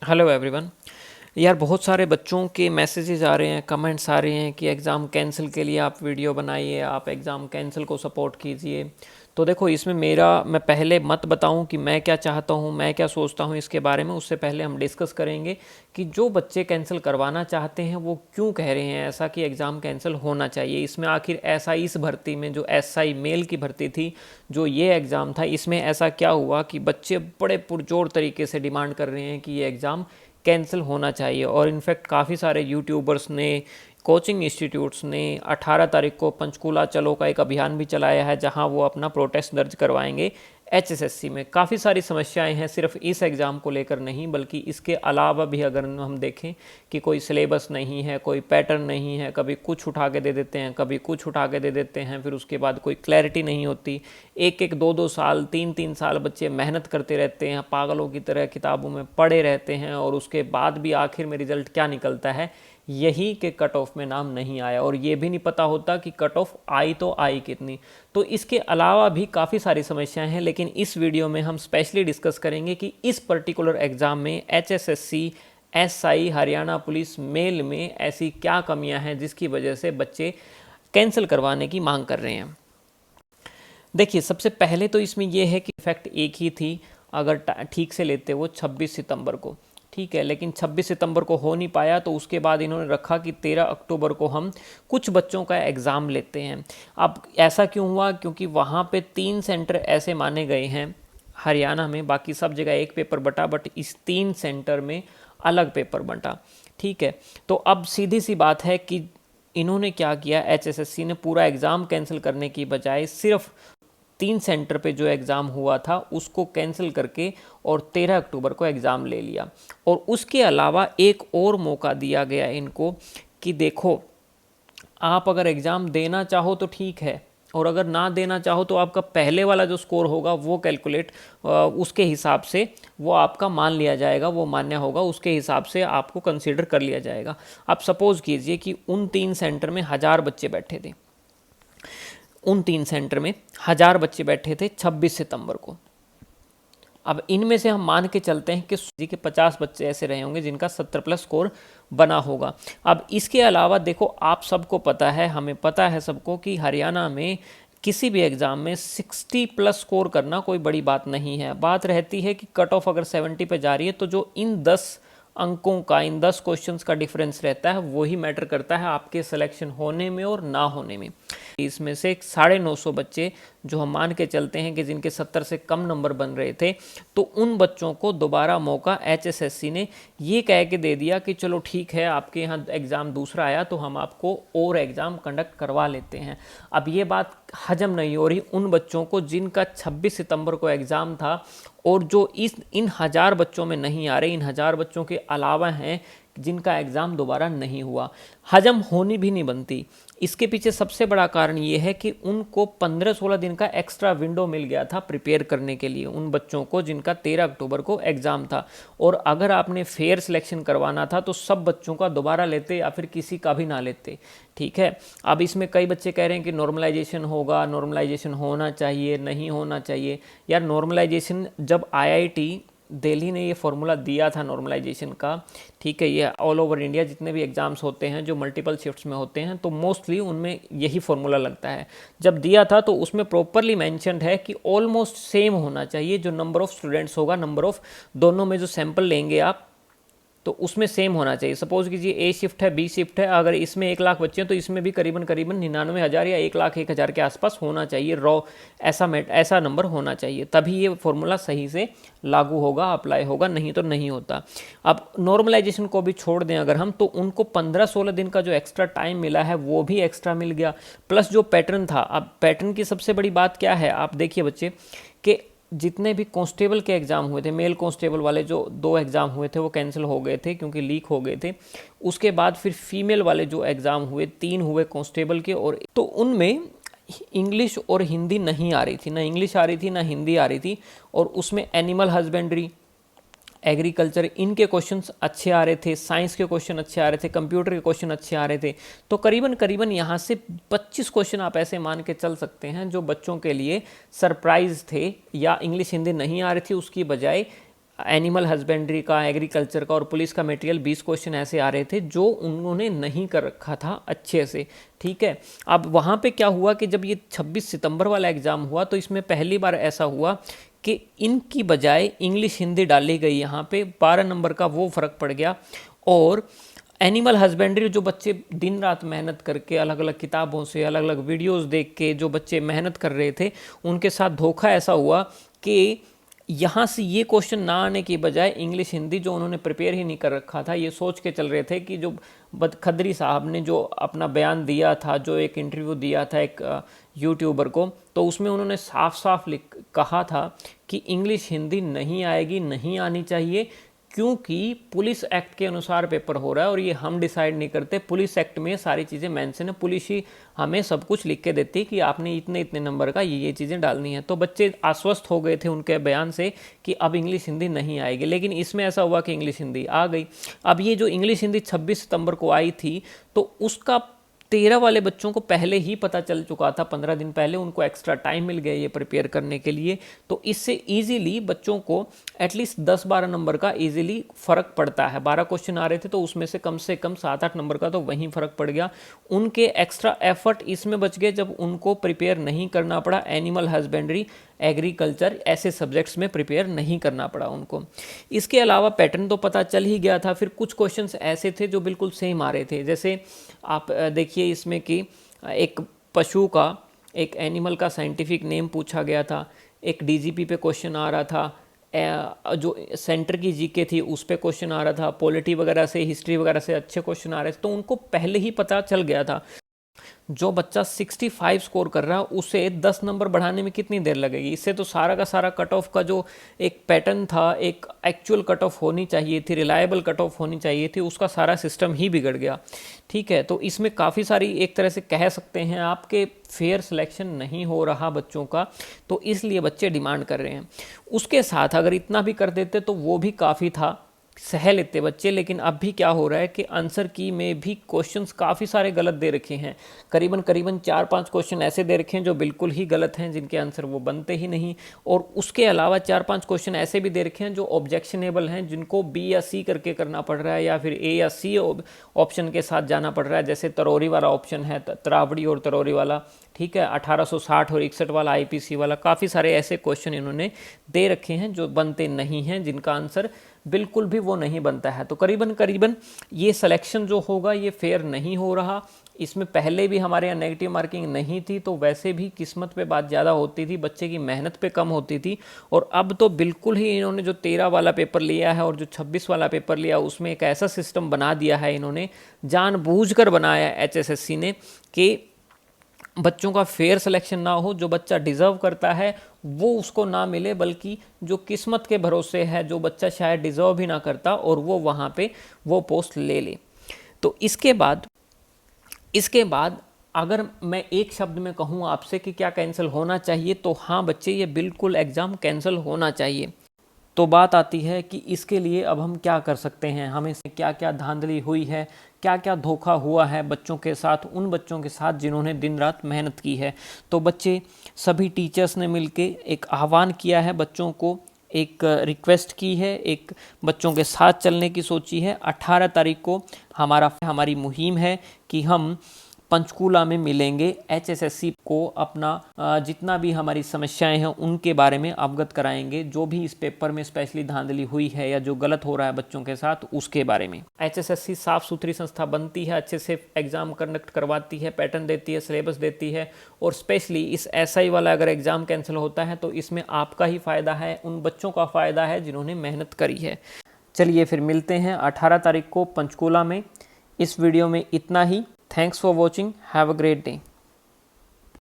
Hello everyone. यार बहुत सारे बच्चों के मैसेजेस आ रहे हैं, कमेंट्स आ रहे हैं कि एग्ज़ाम कैंसिल के लिए आप वीडियो बनाइए, आप एग्ज़ाम कैंसिल को सपोर्ट कीजिए। तो देखो इसमें मैं पहले मत बताऊं कि मैं क्या चाहता हूं, मैं क्या सोचता हूं इसके बारे में। उससे पहले हम डिस्कस करेंगे कि जो बच्चे कैंसिल करवाना चाहते हैं वो क्यों कह रहे हैं ऐसा कि एग्ज़ाम कैंसिल होना चाहिए। इसमें आखिर ऐसा इस भर्ती में जो एसआई मेल की भर्ती थी, जो ये एग्ज़ाम था, इसमें ऐसा क्या हुआ कि बच्चे बड़े पुरजोर तरीके से डिमांड कर रहे हैं कि ये एग्ज़ाम कैंसिल होना चाहिए। और इनफैक्ट काफ़ी सारे यूट्यूबर्स ने, कोचिंग इंस्टीट्यूट्स ने 18 तारीख को पंचकूला चलो का एक अभियान भी चलाया है, जहां वो अपना प्रोटेस्ट दर्ज करवाएंगे एचएसएससी में। काफ़ी सारी समस्याएं हैं, सिर्फ इस एग्ज़ाम को लेकर नहीं बल्कि इसके अलावा भी। अगर हम देखें कि कोई सिलेबस नहीं है, कोई पैटर्न नहीं है, कभी कुछ उठा के दे देते हैं, कभी कुछ उठा के दे देते हैं, फिर उसके बाद कोई क्लैरिटी नहीं होती। एक एक दो दो साल, तीन तीन साल बच्चे मेहनत करते रहते हैं, पागलों की तरह किताबों में पढ़े रहते हैं, और उसके बाद भी आखिर में रिजल्ट क्या निकलता है, यही के कट ऑफ में नाम नहीं आया। और ये भी नहीं पता होता कि कट ऑफ आई तो आई कितनी। तो इसके अलावा भी काफ़ी सारी समस्याएं हैं, लेकिन इस वीडियो में हम स्पेशली डिस्कस करेंगे कि इस पर्टिकुलर एग्ज़ाम में HSSC SI Haryana police male में ऐसी क्या कमियां हैं जिसकी वजह से बच्चे कैंसिल करवाने की मांग कर रहे हैं। देखिए सबसे पहले तो इसमें यह है कि इफेक्ट एक ही थी, अगर ठीक से लेते वो 26 सितंबर को, ठीक है। लेकिन 26 सितंबर को हो नहीं पाया, तो उसके बाद इन्होंने रखा कि 13 अक्टूबर को हम कुछ बच्चों का एग्ज़ाम लेते हैं। अब ऐसा क्यों हुआ? क्योंकि वहाँ पे 3 सेंटर ऐसे माने गए हैं हरियाणा में, बाकी सब जगह एक पेपर बटा, बट इस 3 सेंटर में अलग पेपर बटा, ठीक है। तो अब सीधी सी बात है कि इन्होंने क्या किया, एचएसएससी ने पूरा एग्ज़ाम कैंसिल करने की बजाय सिर्फ 3 सेंटर पे जो एग्ज़ाम हुआ था उसको कैंसिल करके और 13 अक्टूबर को एग्ज़ाम ले लिया। और उसके अलावा एक और मौका दिया गया इनको कि देखो, आप अगर एग्ज़ाम देना चाहो तो ठीक है, और अगर ना देना चाहो तो आपका पहले वाला जो स्कोर होगा वो कैलकुलेट, उसके हिसाब से वो आपका मान लिया जाएगा, वो मान्य होगा, उसके हिसाब से आपको कंसीडर कर लिया जाएगा। आप सपोज़ कीजिए कि उन 3 सेंटर में 1000 बच्चे बैठे थे, उन 3 सेंटर में 1000 बच्चे बैठे थे 26 सितंबर को। अब इनमें से हम मान के चलते हैं कि जी के 50 बच्चे ऐसे रहे होंगे जिनका 70 प्लस स्कोर बना होगा। अब इसके अलावा देखो, आप सबको पता है, हमें पता है सबको, कि हरियाणा में किसी भी एग्ज़ाम में 60 प्लस स्कोर करना कोई बड़ी बात नहीं है। बात रहती है कि कट ऑफ अगर 70 पे जा रही है तो जो इन 10 अंकों का, इन 10 क्वेश्चंस का डिफरेंस रहता है, वही मैटर करता है आपके सिलेक्शन होने में और ना होने में। इसमें से 950 बच्चे जो हम मान के चलते हैं कि जिनके 70 से कम नंबर बन रहे थे, तो उन बच्चों को दोबारा मौका एचएसएससी ने ये कह के दे दिया कि चलो ठीक है, आपके यहाँ एग्ज़ाम दूसरा आया तो हम आपको और एग्ज़ाम कंडक्ट करवा लेते हैं। अब ये बात हजम नहीं हो रही उन बच्चों को जिनका 26 सितंबर को एग्ज़ाम था, और जो इन 1000 बच्चों में नहीं आ रहे, इन 1000 बच्चों के अलावा हैं जिनका एग्ज़ाम दोबारा नहीं हुआ। हजम होनी भी नहीं बनती। इसके पीछे सबसे बड़ा कारण ये है कि उनको 15-16 दिन का एक्स्ट्रा विंडो मिल गया था प्रिपेयर करने के लिए, उन बच्चों को जिनका 13 अक्टूबर को एग्ज़ाम था। और अगर आपने फेयर सिलेक्शन करवाना था तो सब बच्चों का दोबारा लेते या फिर किसी का भी ना लेते, ठीक है। अब इसमें कई बच्चे कह रहे हैं कि नॉर्मलाइजेशन होगा, नॉर्मलाइजेशन होना चाहिए, नहीं होना चाहिए। यार नॉर्मलाइजेशन, जब आईआईटी दिल्ली ने ये फॉर्मूला दिया था नॉर्मलाइजेशन का, ठीक है, ये ऑल ओवर इंडिया जितने भी एग्ज़ाम्स होते हैं जो मल्टीपल शिफ्ट्स में होते हैं, तो मोस्टली उनमें यही फॉर्मूला लगता है। जब दिया था तो उसमें प्रॉपरली मेंशन्ड है कि ऑलमोस्ट सेम होना चाहिए, जो नंबर ऑफ़ स्टूडेंट्स होगा, नंबर ऑफ़ दोनों में जो सैंपल लेंगे आप, तो उसमें सेम होना चाहिए। सपोज़ कीजिए ए शिफ्ट है, बी शिफ्ट है, अगर इसमें 1 लाख बच्चे हैं तो इसमें भी करीबन 99,000 या 1,01,000 के आसपास होना चाहिए रॉ, ऐसा नंबर होना चाहिए, तभी ये फॉर्मूला सही से लागू होगा, अप्लाई होगा, नहीं तो नहीं होता। अब नॉर्मलाइजेशन को भी छोड़ दें अगर हम, तो उनको 15-16 दिन का जो एक्स्ट्रा टाइम मिला है वो भी एक्स्ट्रा मिल गया, प्लस जो पैटर्न था। अब पैटर्न की सबसे बड़ी बात क्या है, आप देखिए बच्चे, कि जितने भी कांस्टेबल के एग्ज़ाम हुए थे, मेल कांस्टेबल वाले जो 2 एग्ज़ाम हुए थे वो कैंसिल हो गए थे क्योंकि लीक हो गए थे। उसके बाद फिर फीमेल वाले जो एग्ज़ाम हुए, 3 हुए कांस्टेबल के, और तो उनमें इंग्लिश और हिंदी नहीं आ रही थी, ना इंग्लिश आ रही थी ना हिंदी आ रही थी। और उसमें एनिमल हस्बेंड्री, एग्रीकल्चर, इनके क्वेश्चंस अच्छे आ रहे थे, साइंस के क्वेश्चन अच्छे आ रहे थे, कंप्यूटर के क्वेश्चन अच्छे आ रहे थे। तो करीबन करीबन यहाँ से 25 क्वेश्चन आप ऐसे मान के चल सकते हैं जो बच्चों के लिए सरप्राइज थे, या इंग्लिश हिंदी नहीं आ रही थी उसकी बजाय एनिमल हस्बेंड्री का, एग्रीकल्चर का और पुलिस का मटेरियल 20 क्वेश्चन ऐसे आ रहे थे जो उन्होंने नहीं कर रखा था अच्छे से। ठीक है, अब वहाँ पे क्या हुआ कि जब ये 26 सितंबर वाला एग्ज़ाम हुआ तो इसमें पहली बार ऐसा हुआ कि इनकी बजाय इंग्लिश हिंदी डाली गई, यहाँ पे 12 नंबर का वो फ़र्क पड़ गया। और एनिमल हस्बेंड्री जो बच्चे दिन रात मेहनत करके अलग अलग किताबों से, अलग अलग वीडियोस देख के जो बच्चे मेहनत कर रहे थे, उनके साथ धोखा ऐसा हुआ कि यहाँ से ये क्वेश्चन ना आने की बजाय इंग्लिश हिंदी जो उन्होंने प्रिपेयर ही नहीं कर रखा था, ये सोच के चल रहे थे कि जो खदरी साहब ने जो अपना बयान दिया था, जो एक इंटरव्यू दिया था एक यूट्यूबर को, तो उसमें उन्होंने साफ साफ कहा था कि इंग्लिश हिंदी नहीं आएगी, नहीं आनी चाहिए, क्योंकि पुलिस एक्ट के अनुसार पेपर हो रहा है और ये हम डिसाइड नहीं करते। पुलिस एक्ट में सारी चीज़ें मेंशन है, पुलिस ही हमें सब कुछ लिख के देती है कि आपने इतने इतने नंबर का ये चीज़ें डालनी है। तो बच्चे आश्वस्त हो गए थे उनके बयान से कि अब इंग्लिश हिंदी नहीं आएगी, लेकिन इसमें ऐसा हुआ कि इंग्लिश हिंदी आ गई। अब ये जो इंग्लिश हिंदी 26 सितंबर को आई थी, तो उसका 13 वाले बच्चों को पहले ही पता चल चुका था, 15 दिन पहले उनको एक्स्ट्रा टाइम मिल गया ये प्रिपेयर करने के लिए। तो इससे इजीली बच्चों को एटलीस्ट 10-12 नंबर का इजीली फ़र्क पड़ता है। 12 क्वेश्चन आ रहे थे तो उसमें से कम 7-8 नंबर का तो वहीं फ़र्क पड़ गया। उनके एक्स्ट्रा एफर्ट इसमें बच गए जब उनको प्रिपेयर नहीं करना पड़ा, एनिमल हस्बेंड्री, एग्रीकल्चर ऐसे सब्जेक्ट्स में प्रिपेयर नहीं करना पड़ा उनको। इसके अलावा पैटर्न तो पता चल ही गया था, फिर कुछ क्वेश्चंस ऐसे थे जो बिल्कुल सेम आ रहे थे। जैसे आप देखिए इसमें कि एक पशु का, एक एनिमल का साइंटिफिक नेम पूछा गया था, एक डीजीपी पे क्वेश्चन आ रहा था, जो सेंटर की जीके थी उस पे क्वेश्चन आ रहा था, पॉलिटी वगैरह से, हिस्ट्री वगैरह से अच्छे क्वेश्चन आ रहे थे। तो उनको पहले ही पता चल गया था जो बच्चा 65 स्कोर कर रहा है उसे 10 नंबर बढ़ाने में कितनी देर लगेगी। इससे तो सारा का सारा कट ऑफ का जो एक पैटर्न था, एक एक्चुअल कट ऑफ होनी चाहिए थी, रिलायबल कट ऑफ होनी चाहिए थी, उसका सारा सिस्टम ही बिगड़ गया। ठीक है, तो इसमें काफ़ी सारी, एक तरह से कह सकते हैं आपके फेयर सिलेक्शन नहीं हो रहा बच्चों का, तो इसलिए बच्चे डिमांड कर रहे हैं। उसके साथ अगर इतना भी कर देते तो वो भी काफ़ी था, सह लेते बच्चे। लेकिन अब भी क्या हो रहा है कि आंसर की में भी क्वेश्चंस काफ़ी सारे गलत दे रखे हैं, करीबन 4-5 क्वेश्चन ऐसे दे रखे हैं जो बिल्कुल ही गलत हैं, जिनके आंसर वो बनते ही नहीं। और उसके अलावा 4-5 क्वेश्चन ऐसे भी दे रखे हैं जो ऑब्जेक्शनेबल हैं, जिनको बी या सी करके करना पड़ रहा है या फिर ए या सी ऑप्शन के साथ जाना पड़ रहा है। जैसे तरोरी वाला ऑप्शन है, तरावड़ी और तरोरी वाला, ठीक है, 1860 और 61 वाला, आईपीसी वाला, काफ़ी सारे ऐसे क्वेश्चन इन्होंने दे रखे हैं जो बनते नहीं हैं, जिनका आंसर बिल्कुल भी वो नहीं बनता है। तो करीबन ये सिलेक्शन जो होगा ये फेयर नहीं हो रहा। इसमें पहले भी हमारे यहाँ नेगेटिव मार्किंग नहीं थी, तो वैसे भी किस्मत पे बात ज़्यादा होती थी, बच्चे की मेहनत पे कम होती थी। और अब तो बिल्कुल ही इन्होंने जो 13 वाला पेपर लिया है और जो 26 वाला पेपर लिया, उसमें एक ऐसा सिस्टम बना दिया है, इन्होंने जानबूझकर बनाया एचएसएससी ने, कि बच्चों का फेयर सिलेक्शन ना हो, जो बच्चा डिज़र्व करता है वो उसको ना मिले, बल्कि जो किस्मत के भरोसे है, जो बच्चा शायद डिज़र्व भी ना करता, और वो वहाँ पे वो पोस्ट ले ले। तो इसके बाद अगर मैं एक शब्द में कहूँ आपसे कि क्या कैंसिल होना चाहिए, तो हाँ बच्चे, ये बिल्कुल एग्ज़ाम कैंसिल होना चाहिए। तो बात आती है कि इसके लिए अब हम क्या कर सकते हैं, हमें से क्या क्या धांधली हुई है, क्या क्या धोखा हुआ है बच्चों के साथ, उन बच्चों के साथ जिन्होंने दिन रात मेहनत की है। तो बच्चे, सभी टीचर्स ने मिलके एक आह्वान किया है बच्चों को, एक रिक्वेस्ट की है, एक बच्चों के साथ चलने की सोची है। 18 तारीख को हमारी मुहिम है कि हम पंचकूला में मिलेंगे, एचएसएससी को अपना जितना भी हमारी समस्याएं हैं उनके बारे में अवगत कराएंगे, जो भी इस पेपर में स्पेशली धांधली हुई है या जो गलत हो रहा है बच्चों के साथ, उसके बारे में। एचएसएससी साफ सुथरी संस्था बनती है, अच्छे से एग्जाम कंडक्ट करवाती है, पैटर्न देती है, सिलेबस देती है, और स्पेशली इस एसआई वाला अगर एग्जाम कैंसिल होता है तो इसमें आपका ही फ़ायदा है, उन बच्चों का फ़ायदा है जिन्होंने मेहनत करी है। चलिए फिर मिलते हैं 18 तारीख को पंचकूला में। इस वीडियो में इतना ही। Thanks for watching. Have a great day.